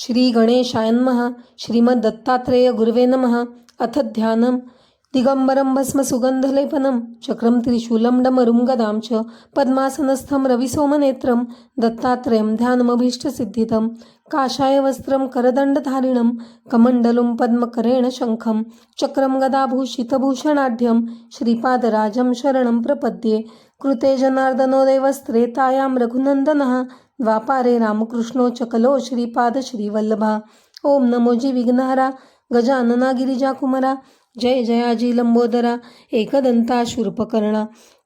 श्री गणेशाय नमः. श्रीमद दत्तात्रेय गुरवे नमः. अथ ध्यानम. दिगंबरं भस्म सुगंधलेपनं चक्रं त्रिशूलं डमरुं गदां च पद्मासनस्थं रविसोमनेत्रं दत्तात्रेयं ध्यानमभीष्टसिद्धिदं काषाय वस्त्रं करदण्डधारिणं कमण्डलुं पद्मकरेण शङ्खं चक्रं गदाभूषितभूषणाढ्यं श्रीपादराजं शरणं प्रपद्ये. कृते जनार्दनोदय वस्त्रे तायां रघुनन्दनः द्वापारे रामकृष्णो चकलो श्रीपाद श्रीवल्लभा. ओम नमो जी विघ्नहरा गजानना गिरिजाकुमारा. जय जयाजी लंबोदरा एकदंता शूर्पकर्णा.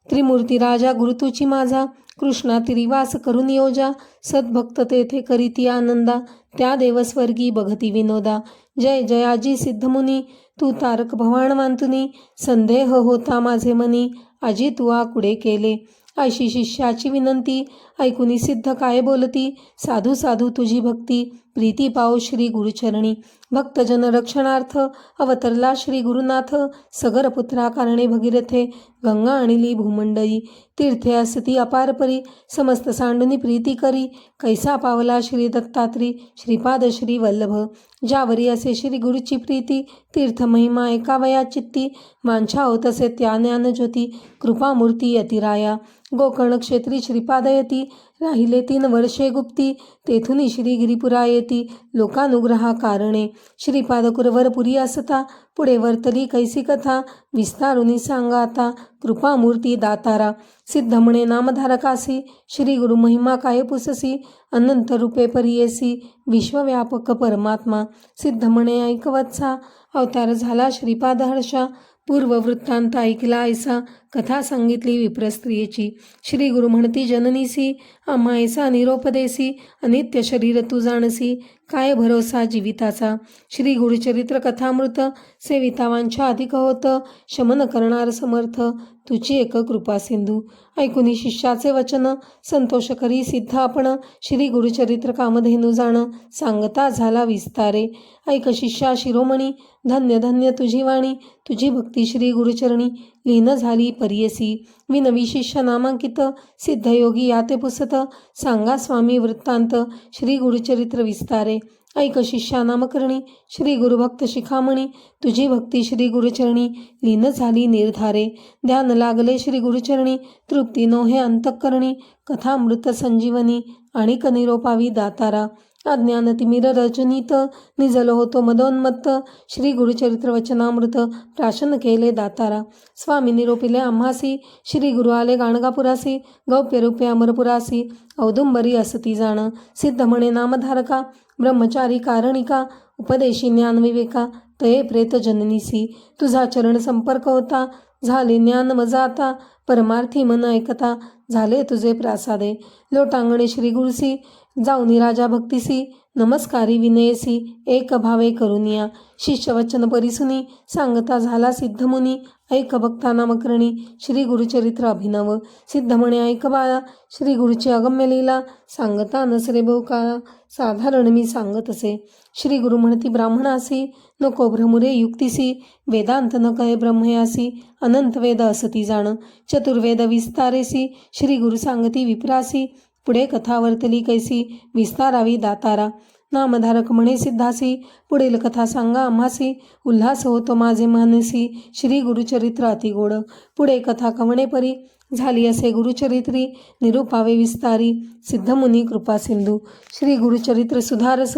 त्रिमूर्ती राजा गुरुतुची माझा कृष्णा तिरिवास करून योजा सद्भक्त तेथे करीती आनंदा त्या देवस्वर्गी बघती विनोदा. जय जयाजी सिद्धमुनी तू तारक भवान मांतुनी संदेह होता माझे मनी आजी तू आकुडे केले. अशी शिष्याची विनंती ऐकुनी सिद्ध काय बोलती साधू साधू तुझी भक्ती प्रीती पाओ श्री गुरुचरणी. भक्तजन रक्षणार्थ अवतरला श्री गुरुनाथ सगर पुत्रा कारणे भगीरथे गंगा आणली भूमंडळी तीर्थे असती अपार परी समस्त सांडुनी प्रीती करी कैसा पावला श्री दत्तात्री श्रीपाद श्री वल्लभ. ज्यावरी असे श्री गुरुची प्रीती तीर्थ महिमा ऐकावया चित्ती वांछा होत असे त्या ज्ञान ज्योती कृपामूर्ती अतिराया. गोकर्ण क्षेत्री श्रीपादयती राहिले 3 वर्षे गुप्ती तेथुनी श्रीगिरीपुरा येती लोकानुग्रहा कारणे. श्रीपाद कुरवर पुरी असता पुढे वर्तली कैसी कथा विस्तारुनी सांगा आता कृपामूर्ती दातारा. सिद्ध म्हणे नामधारकासी श्री गुरु महिमा काय पुससी अनंत रूपे परियेसी विश्वव्यापक परमात्मा. सिद्ध म्हणे ऐकवत्सा अवतार झाला श्रीपाद हर्षा पूर्व वृत्तांत ऐकला ऐसा कथा सांगितली विप्रस्त्रियेची. श्री गुरु म्हणती जननीसी आम्हा ऐसा निरोपदेसी अनित्य शरीर तू जाणसी काय भरोसा जीविताचा. श्री गुरुचरित्र कथामृत सेवितावांच्या अधिक होत शमन करणार समर्थ तुझी एक कृपा सिंधू. ऐकुनी शिष्याचे वचन संतोष करी सिद्ध आपण श्री गुरुचरित्र कामधेनू जाण सांगता झाला विस्तारे. ऐक शिष्या शिरोमणी धन्य धन्य तुझी वाणी तुझी भक्ती श्री गुरुचरणी लीन झाली परियसी. विनवी शिष्य नामांकित सिद्धयोगी याते पुसत सांगा स्वामी वृत्तांत श्री गुरुचरित्र विस्तारे. ऐक शिष्या नामकरणी श्री गुरुभक्त शिखामणी तुझी भक्ती श्री गुरुचरणी लीन झाली निर्धारे. ध्यान लागले श्री गुरुचरणी तृप्ती नोहे अंतःकरणी कथामृत संजीवनी आणिक निरोपावी दातारा. अज्ञान तिमिर रजनीत निजल होतो मदोन्मत्त श्री गुरुचरित्र वचनामृत प्राशन केले दातारा. स्वामी निरोपिले आम्हासी श्री गुरु आले गाणगापुरासी गौप्य रूपे अमरपुरासी औदुंबरी असती जाण. सिद्ध म्हणे नामधारका ब्रह्मचारी कारणिका उपदेशी ज्ञान विवेका तये प्रेत जननीसी. तुझा चरण संपर्क होता झाले ज्ञान मजा आता परमार्थी मन ऐकता झाले तुझे प्रासादे. लोटांगणे श्री गुरुसी जाऊनी राजा भक्तीसी नमस्कारी विनयसी एक भावे करुनिया. शिष्यवचन परिसुनी सांगता झाला सिद्धमुनी ऐक भक्ता नामकरणी श्री गुरुचरित्र अभिनव. सिद्ध म्हणे ऐक बाळा श्री गुरुची अगम्य लीला सांगता नसरे बहुकाळा साधारण मी सांगत असे. श्री गुरु म्हणती ब्राह्मणासी नको भ्रमुरे युक्तीसी वेदांत न कळे ब्रह्मयासी अनंत वेद असती जाण. चतुर्वेद विस्तारेसी श्री गुरु सांगती विप्रासी पुढे कथा वर्तली कैसी विस्तारावी दातारा. नामधारक म्हणे सिद्धासी पुढील कथा सांगा आम्हासी उल्हास होतो माझे मानसी श्री गुरुचरित्र अतिगोड. पुढे कथा कवणे परी झाली असे गुरुचरित्री निरूपावे विस्तारी सिद्धमुनी कृपा सिंधू. श्री गुरुचरित्र सुधारस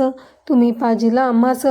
तुम्ही पाजिला आम्हास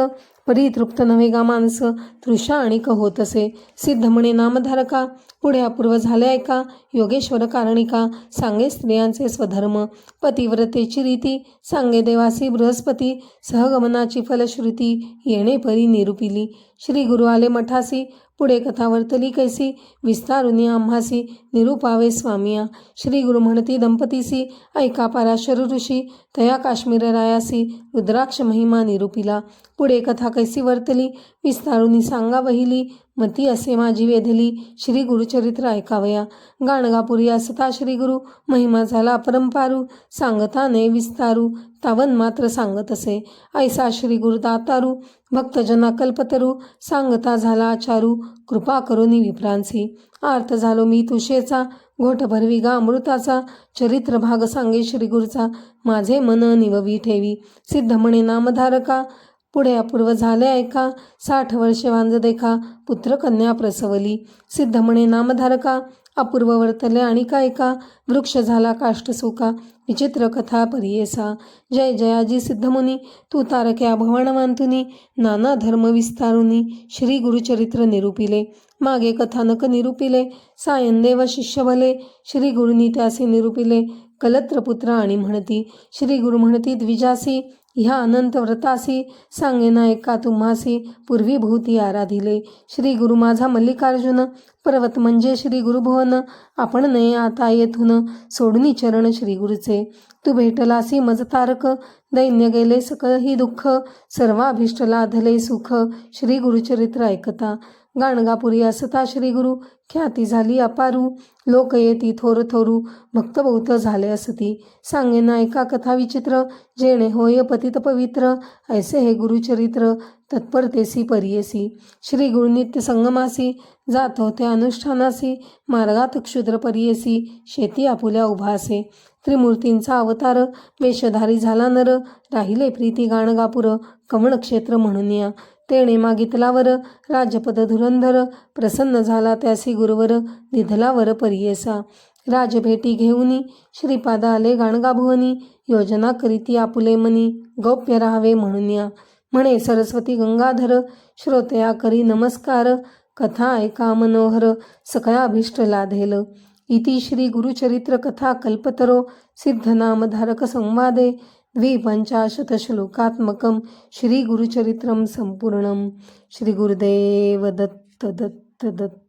परितृप्त नव्हे गा मानस तृषा आणिक होत असे. सिद्ध म्हणे नामधारका पुढे अपूर्व झाले ऐका योगेश्वर कारणिका सांगे स्त्रियांचे स्वधर्म पतिव्रतेची रीती सांगे देवासी बृहस्पती सहगमनाची फलश्रुती येणे परी निरूपिली. श्री गुरु आले मठासी पुढे कथा वर्तली कैसी विस्तारुनी आम्हासी निरूपावे स्वामिया. श्री गुरु म्हणती दंपतीसी ऐका पराशर ऋषी तया काश्मीर रायासी रुद्राक्ष महिमा निरूपिला. पुढे कथा कैसी वर्तली विस्तारुनी सांगा वहिली मती असे माझी वेधली श्री गुरुचरित्र ऐकावया. गाणगापुरी असता श्री गुरु महिमा झाला अपरंपारू सांगता ने विस्तारू तावन मात्र सांगत असे. ऐसा श्री गुरु दातारू भक्तजना कल्पतरू सांगता झाला आचारू कृपा करुनी विप्रांसी. आर्त झालो मी तुशेचा घोट भरवी गा अमृताचा, चरित्र भाग सांगे श्री गुरुचा. माझे मन निववी ठेवी, सिद्ध म्हणे नामधारका. पुढे अपूर्व झाले ऐका, 60 वर्षे वांज देखा, पुत्र कन्या प्रसवली. सिद्ध म्हणे नामधारका, अपूर्व वर्तले आणि ऐका. वृक्ष झाला काष्ट सुका, विचित्र कथा परियेसा. जय जयाजी सिद्धमुनी, तू तारक्या भवानवांतुनी. नाना धर्म विस्तारुनी, श्री गुरुचरित्र निरूपिले. मागे कथानक निरूपिले, सायनदेव शिष्य भले. श्री गुरुनी त्यासे निरूपिले, कलत्र पुत्र आणि म्हणती. श्री गुरु म्हणती द्विजासी, ह्या अनंत व्रतासी. सांगेना एका तुम्हासी, पूर्वी भूती आराधिले. श्री गुरु माझा मल्लिकार्जुन, पर्वत म्हणजे श्री गुरुभुवन. आपण नये आता येथून, सोडून चरण श्री गुरुचे. तू भेटलासी मज तारक, दैन्य गेले सकळ ही दुःख. सर्वाभीष्ट लाधले सुख, श्री गुरुचरित्र ऐकता. गाणगापुरी असता श्री गुरु, ख्याती झाली अपारू. लोक येती थोर थोरू, भक्त बहुत झाले असती. सांगेना एका कथा विचित्र, जेणे होय पतित पवित्र. ऐसे हे गुरुचरित्र, तत्परतेसी परियेसी. श्री गुरु नित्य संगमासी, जात होते अनुष्ठानासी. मार्गात क्षुद्र परियेसी, शेती आपुल्या उभासे. त्रिमूर्तींचा अवतार, वेशधारी झाला नर. राहिले प्रीती गाणगापुर, कमळक्षेत्र म्हणून या. तेणे मागितलावर, राजपद धुरंधर. प्रसन्न झाला त्यासी गुरुवर, दिधलावर परियेसा. राजभेटी घेऊनी, श्रीपादा आले गाणगाभुवनी. योजना करीती आपुले मनी, गौप्य राहावे म्हणून या. म्हणे सरस्वती गंगाधर, श्रोतया करी नमस्कार. कथा ऐका मनोहर, सकळाभीष्ट लाधेल. इति श्री गुरुचरित्र कथा कल्पतरो, सिद्धनामधारक संवादे, 250 श्लोकात्मकं श्री गुरुचरित्रं संपूर्णं. श्री गुरुदेव दत्त दत्त दत्त.